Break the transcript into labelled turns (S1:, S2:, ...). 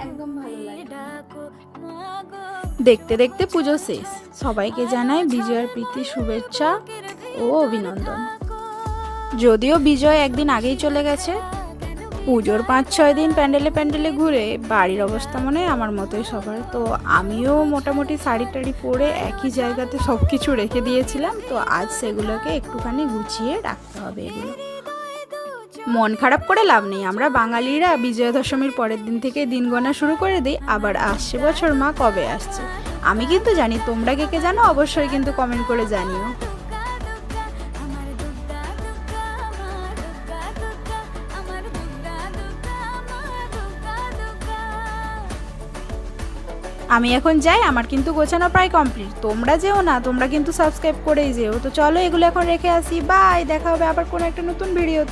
S1: একদম ভালো লাগে।
S2: দেখতে দেখতে পুজো শেষ। সবাইকে জানাই বিজয়ার প্রীতি শুভেচ্ছা ও অভিনন্দন। যদিও বিজয় একদিন আগেই চলে গেছে। পুজোর 5-6 দিন প্যান্ডেলে প্যান্ডেলে ঘুরে বাড়ির অবস্থা মনে হয় আমার মতোই সবার। তো আমিও মোটামুটি শাড়ি টাড়ি পরে একই জায়গাতে সব কিছু রেখে দিয়েছিলাম। তো আজ সেগুলোকে একটুখানি গুছিয়ে রাখতে হবে। এগুলো মন খারাপ করে লাভ নেই। আমরা বাঙালিরা বিজয়া দশমীর পরের দিন থেকে দিন গোনা শুরু করে দিই। আবার আসছে বছর মা কবে আসছে আমি কিন্তু জানি, তোমরা কে কে জানো অবশ্যই কিন্তু কমেন্ট করে জানিও। আমি এখন যাই, আমার কিন্তু গোছানো প্রায় কমপ্লিট। তোমরা যেও না, তোমরা কিন্তু সাবস্ক্রাইব করেই যেও। তো চলো এগুলো এখন রেখে আসি। বাই, দেখা হবে আবার কোনো একটা নতুন ভিডিওতে।